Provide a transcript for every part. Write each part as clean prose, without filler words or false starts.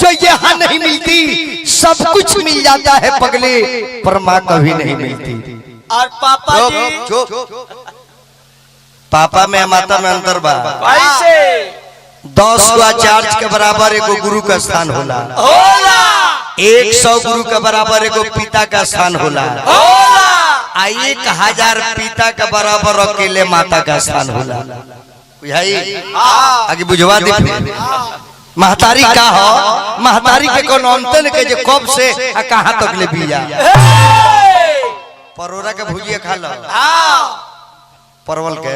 जो यहाँ नहीं मिलती, सब कुछ मिल जाता है पगले, पर माँ कभी नहीं मिलती। और पापा जी पापा में माता में अंतर बा। कैसे 10 को आचार्य के बराबर एगो गुरु का स्थान होला, 100 गुरु के बराबर एगो पिता का स्थान होला, 1000 पिता के बराबर अकेले माता का स्थान होला। आगे बुझवा दी। महतारी का हो, महतारी के कौन अंतर के जे कब से कहां तक ले बिया। परोरा के भुजिया खा लो, परवल के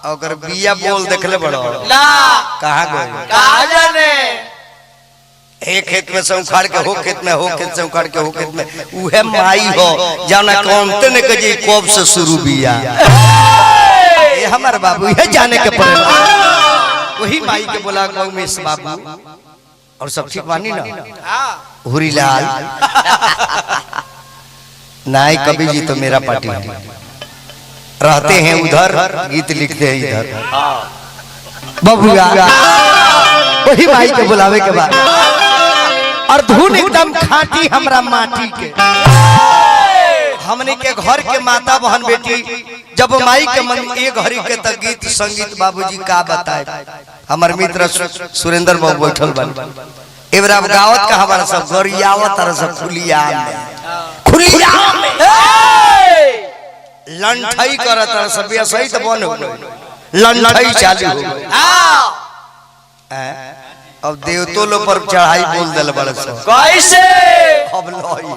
अगर बिया बोल देखले बड़ो कहाँ गए, कहा जाने एक खेत में से उखाड़ के हो खेत में, हो खेत से उखाड़ के हो खेत में, उहे माई हो जाना कौन तने के जे कब से शुरू बिया। ये हमारे बाबू ये जाने के पड़ेगा, वही माई के बोला गौ में बाबू। और सब ठीक बानी ना? हुरीलाल नाई कवि जी तो मेरा पार्टी है, रहते हैं उधर, गीत लिखते हैं इधर। बबुआ वही माई के बुलावे के बाद, और धुन एकदम खाटी हमरा माटी के। हमने के घर के माता बहन बेटी जब माई के मन एक घड़ी के तक गीत संगीत बाबूजी का बताए। हमार मित्र सुरेंद्र बाबू बैठल बन, एबरा गावत का हमारा सब गरियावत और सब खुलिया खुलिया लंठई करत सब सही तो बन हो, लंठई चालू हो गई। अब देवतो लो पर चढ़ाई बोल दल बड़ सब कैसे। अब लई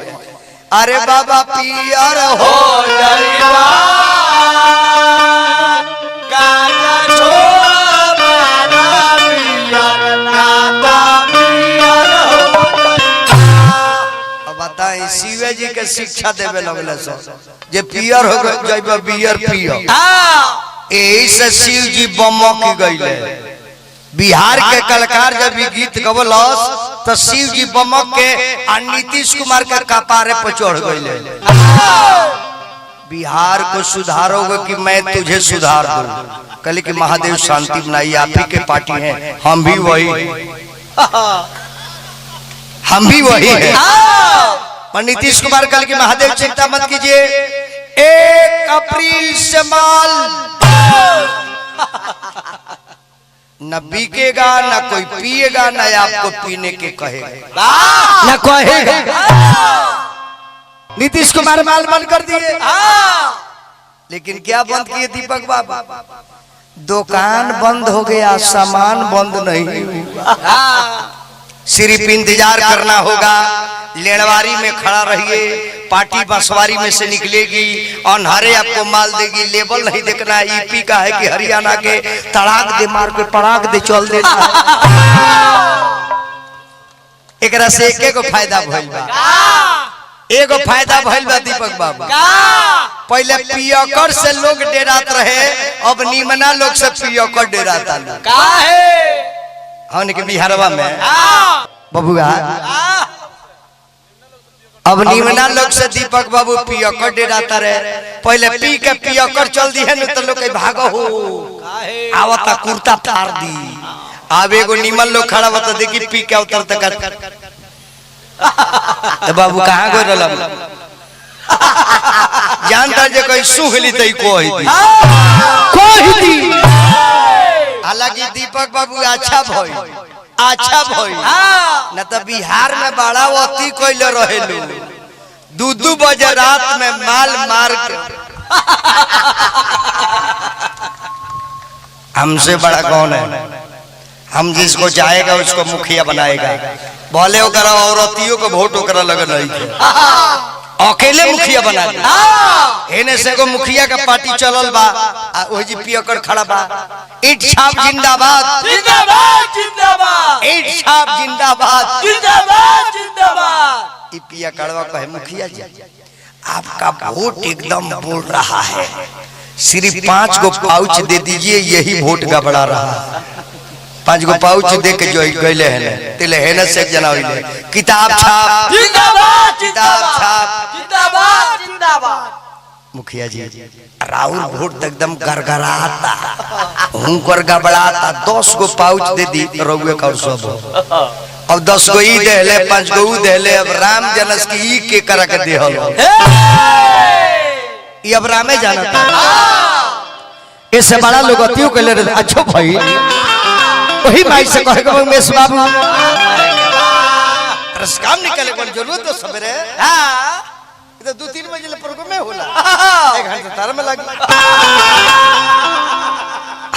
अरे बाबा पियर हो जलवा गाना छोड़ा पियर नाता पियर हो। अब बताएं शिवे जी के शिक्षा देवे लगले सब जे पियर हो गए जइबा बियर पियो। यही से शिव जी बमक गइले। बिहार के कलाकार जब भी गीत गवलस तो शिव जी बमक के और नीतीश कुमार के कपारे पर चढ़ गए। बिहार को सुधारोगे कि मैं तुझे सुधार दूं। कल की महादेव शांति बनाई, आप ही के पार्टी हैं, हम भी वही हैं। और नीतीश कुमार कल की महादेव चिंता मत कीजिए, 1 अप्रैल से माल न बिकेगा, न कोई पिएगा, न आपको पीने के कहेगा, न कहेगा। नीतीश कुमार माल बंद कर दिए, लेकिन क्या बंद किए दीपक बाबा? दुकान बंद हो गया, सामान बंद नहीं हुआ। सिर्फ इंतजार करना होगा, लेनवारी में खड़ा रहिए, पार्टी बसवारी में से निकलेगी, अनहरे आपको माल देगी। लेबल नहीं देखना, ईपी का है कि हरियाणा के, तड़ाक दे मार के पड़ाक दे चल देना। एकरा से एके को फायदा भइल बा, एगो फायदा भइल बा दीपक बाबा। पहले पियकर से लोग डेरात रहे, अब निमना लोग से पियकर डेराता लोग। काहे हमने के बिहारवा में बबुआ अब निमना लोग से दीपक बाबू पियकर डेराता रहे। पहले पी के पियकर चल दी है न तो लोग भागो हो आवता कुर्ता फाड़ दी। अब एगो निमन लोग खड़ा बता देखी पी के उतर तक बाबू कहाँ गए रहा जानता जे कोई सुहली तई कोई दी। हालांकि दीपक बाबू अच्छा भई, अच्छा भई न तो बिहार में बड़ा वती कोइले रहे लोग 2-2 बजे रात में माल मार के। हमसे बड़ा कौन है? हम जिसको चाहेगा उसको मुखिया बनाएगा। बोले ओकरा औरतियों को वोट ओकरा लगन नहीं, अकेले मुखिया बना दे। एने से को मुखिया का पार्टी चलल बा, ओ जी पियकर खड़ा बा। ईट छाप जिंदाबाद, जिंदाबाद जिंदाबाद, ईट छाप जिंदाबाद, जिंदाबाद जिंदाबाद। ई पिया कड़वा कहे मुखिया जी आपका वोट एकदम बोल रहा है, सिर्फ 5 गो पाउच दे दीजिए, यही वोट गबड़ा रहा है। 5 गो पाउच दे के जो गइले हैं तिले हेन से जना होइले किताब छाप जिंदाबाद, किताब छाप जिंदाबाद जिंदाबाद। मुखिया जी राहुल वोट एकदम गरगराता, हुंकर गबड़ाता। 10 गो पाउच दे दी रउए का सब अब 10 गो ई देले 5 गो देले अब राम जनस की ई के करा के देहल ई अब रामे जानता इससे बड़ा लोग अतियो के ले अच्छो भाई वही माई से कहे के मेस बाबू रस काम निकले कोन जरूरत तो सबरे हां इधर 2-3 बजे प्रोग्राम में होला 1 घंटा तार में लग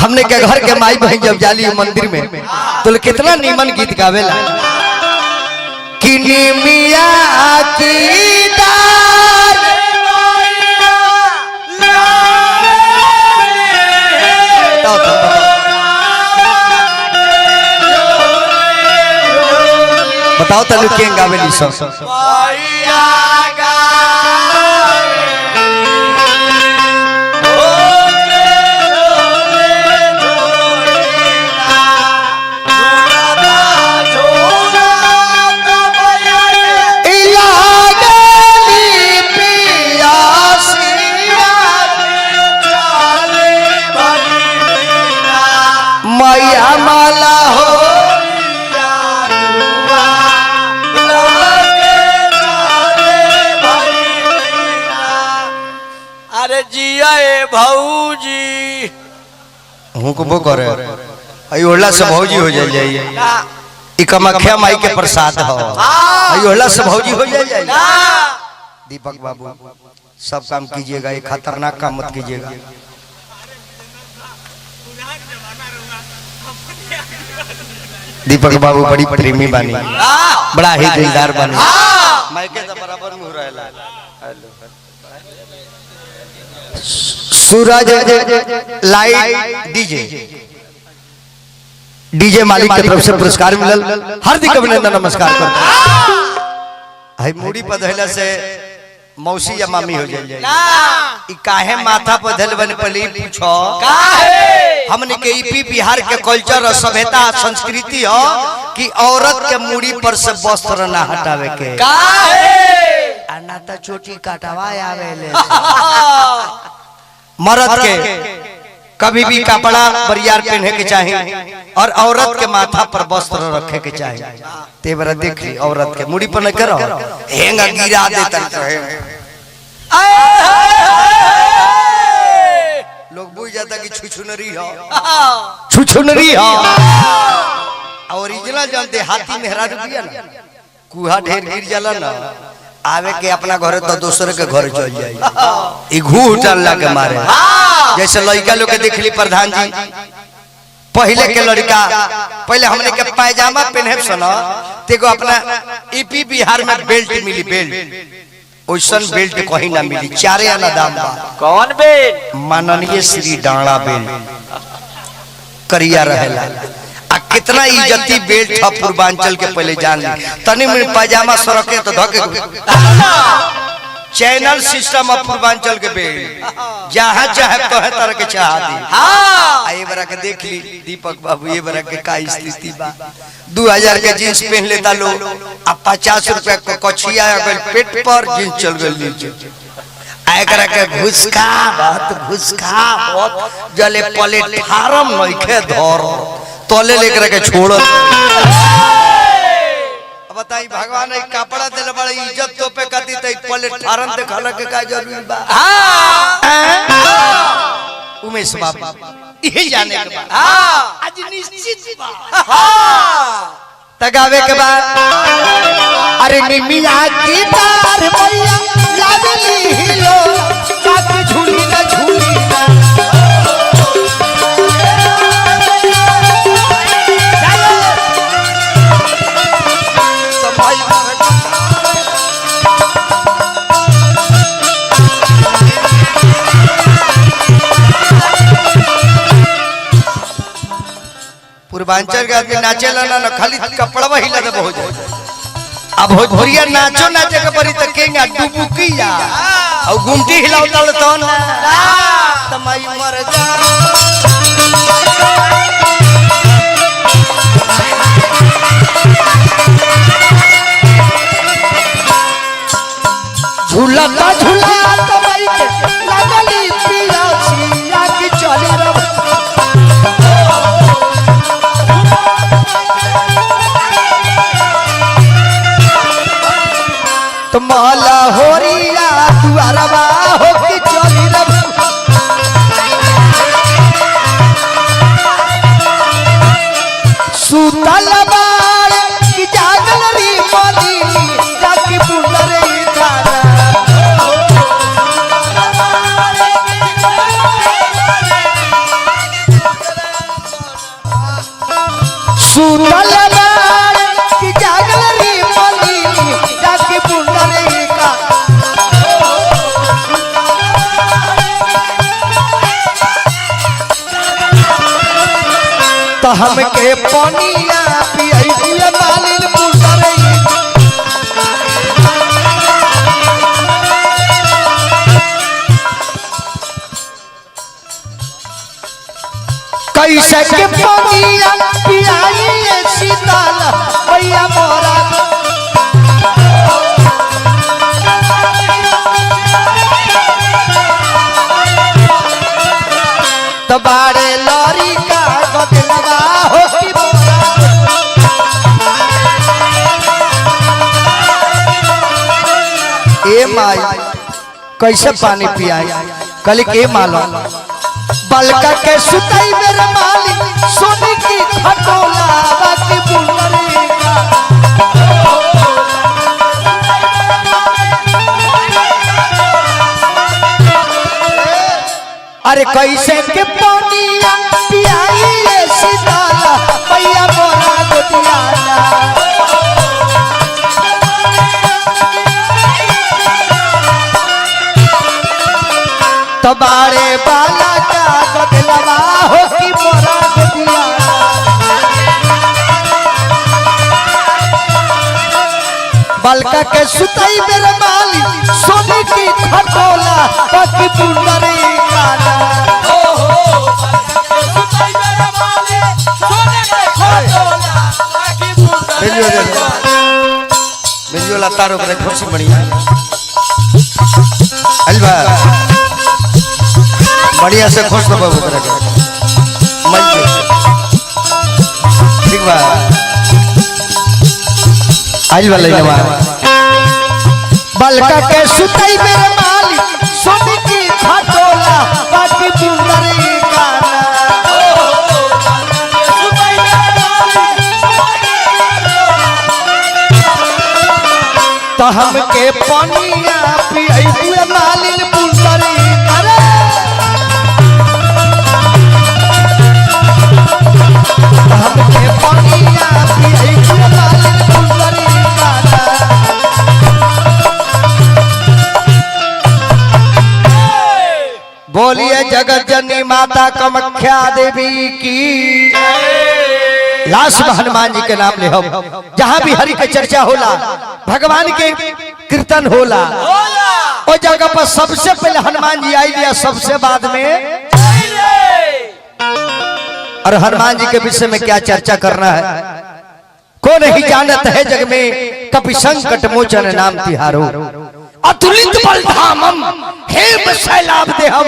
हमने के घर के माई बहन जब जाली मंदिर में तो कितना नीमन गीत गावेला कि निमिया की दार बताओ तनु के गावेली सब भौजी हमको वो करे आई ओला से भौजी हो जाइए ई कमख्या माई के प्रसाद हो आई ओला से भौजी हो जाइए दीपक बाबू सब काम कीजिएगा ये खतरनाक काम मत कीजिएगा दीपक बाबू बड़ी प्रेमी बानी बड़ा ही दिलदार बानी मैं के बराबर में हो रहेला सूरज लाइट डीजे मालिक की तरफ से पुरस्कार मिलल हार्दिक अभिनंदन नमस्कार करते हैं मुड़ी पधैला से मौसी या मामी हो जाए ई काहे माथा पधल बन पली पूछो काहे हमने के ईपी बिहार के कल्चर और सभ्यता संस्कृति हो कि औरत के मुड़ी पर से वस्त्र ना हटावे के काहे अनाता चोटी काटवा आवेले मर्द के कभी भी कपड़ा बरियार पहने के चाहिए और औरत के माथा पर वस्त्र रखे के चाहिए तेवरा देख ली औरत के मुड़ी पर न करो हेंगा गिरा देता लोग बुझ जाता कि छुछुनरी हो छुछुनरी हो ओरिजिनल जानते हाथी मेहरा रुपया ना कुहा ढेर गिर जाला ना आवे के अपना घर तो दूसरे के घर चल जाए घूर डालला के मारे जैसे लड़का लोग के देख ली प्रधान जी पहले के लड़का पहले हमने के पायजामा पहने सुना तेको अपना ईपी बिहार में बेल्ट मिली बेल्ट ओइसन बेल्ट कहीं ना मिली 4 आना दाम बा कौन बेल्ट माननीय श्री डांडा बेल्ट करिया रहेला कितना इज्जती बेल्ट था पूर्वांचल के पहले जान ली तनी में पायजामा सरके तो धके चैनल सिस्टम ऑफ पूर्वांचल के बेल्ट जहां चाहे तो है तरह के चाह दी हां ये बरा के देख ली दीपक बाबू ये बरा के का स्थिति बा 2000 के जींस पहन लेता लोग अब 50 रुपया को कछिया अगर पेट पर जींस चल गई नीचे आए करा के घुसका बहुत जले प्लेटफार्म नइखे धर तोले लेकर के छोड़ बताई भगवान एक कपड़ा देले बड़ा इज्जत तो पे कती त प्लेटफार्म देखला के का जरूरी बा हां उमेश बाबा यही जाने के बाद हां आज निश्चित बा हां तगावे के बाद अरे निमिया की तार मैया लागली हिलो बाकी झूली ना झूली पूर्वांचल के आदमी नाचेला ना खाली कपड़वा हिला दे बहुत अब भोजपुरिया नाचो नाचे के परी त केंगा डुबुकिया और गुमटी हिलावता तो ना तमाई मर जा झूलता झूला तमाई के लागली पिया सिया की चली रे सुतल बार की जागल री मालिनी जाके बुंदरे गाना सुतल बार की जागल री मालिनी जाके बुंदरे गाना तो हमके पनिया पियई दिया मालिन बुंदरे कैसे के पनिया पियाई ये शीतल भैया मोरा तो बारे लॉरी का बदलवा हो कि मोरा ए माई कैसे पानी पियाई कल के माला बलका के सुताई मेरे मालिक सोने की खटोला बाकी बुंदरे का अरे कैसे के पानिया पियाई ये सीताला भैया मोरा गोदियाना तबारे बाला का बदलवा हो कि मोरा गोदियाना बलका के सुताई मेरे मालिक सोने की खटोला बाकी बुंदरे गाना बिंजोला तारो करे खुशी बढ़िया अलवा बढ़िया से खुश तो बाबू तरह के मन ठीक बा अलवा ले नवा बलका के सुताई मेरे मालिक सोने की खटोला बाकी बुंदरे गाना तो हमके पनिया पियई दिया मालिन बुंदरे करे तो हमके पनिया पियई दिया मालिन बुंदरे गाना बोलिए जगत जननी माता कामाख्या देवी की लाश हनुमान जी के नाम ले हम जहाँ भी हरि के चर्चा होला भगवान के कीर्तन होला वो जगह पर सबसे पहले हनुमान जी आई दिया सबसे बाद में और हनुमान जी के विषय में क्या चर्चा करना है को नहीं जानत है जग में कपि संकट मोचन नाम तिहारो अतुलित बल धामम हे सैलाब देहम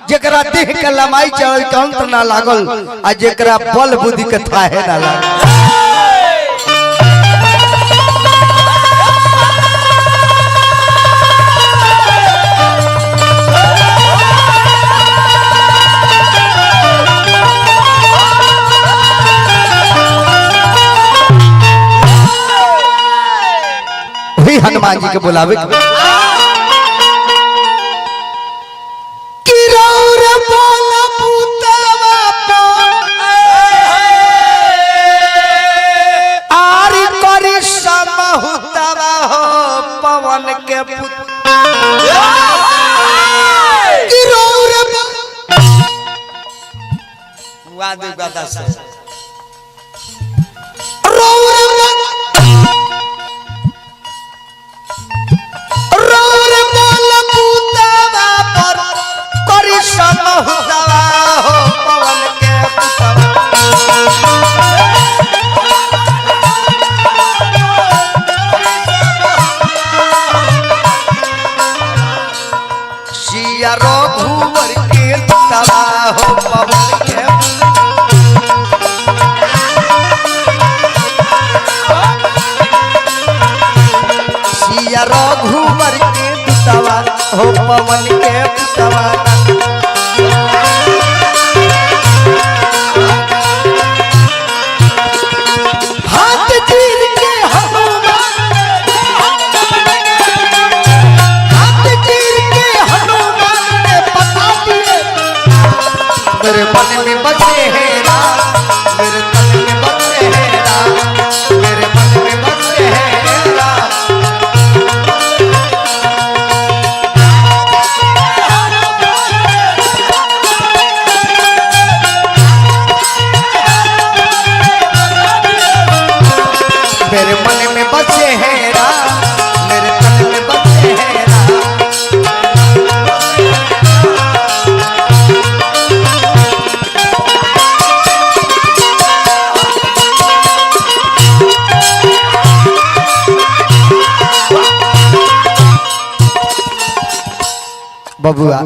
जेकरा देह के लमाई चढ़ के अंत ना लागल आ जेकरा बल बुद्धि के थाहे ना लागल वही हनुमान जी के बुलावे पवन के रघुवर के तवा हो पवन के सिया रघुवर के तवा हो पवन के तवा बबुआ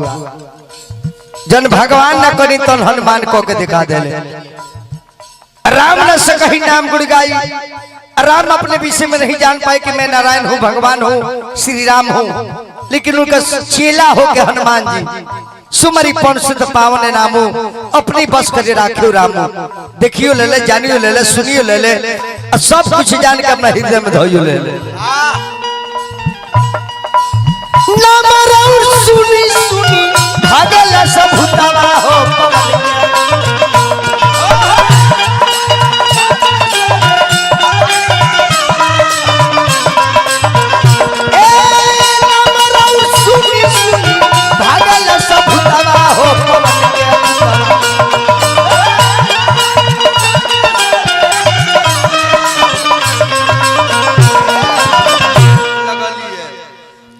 जन भगवान न करी तन हनुमान को के दिखा दे राम न से कहीं नाम गुड़ गाई। राम अपने विषय में नहीं जान पाए कि मैं नारायण हूँ, भगवान हूँ, श्री राम हूँ, लेकिन उनका चेला हो के हनुमान जी सुमरी पौन सिद्ध पावन नामू अपनी बस करे राखियो रामू। देखियो ले ले, जानियो ले ले, सुनियो ले ले, सब कुछ जान के अपना हृदय में धोइयो ले ले। सुनी सुनी भागल सब भूतवा हो पवन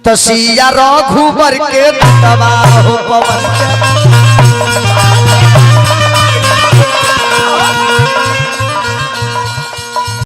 तसिया रघुबर के दवा हो पवन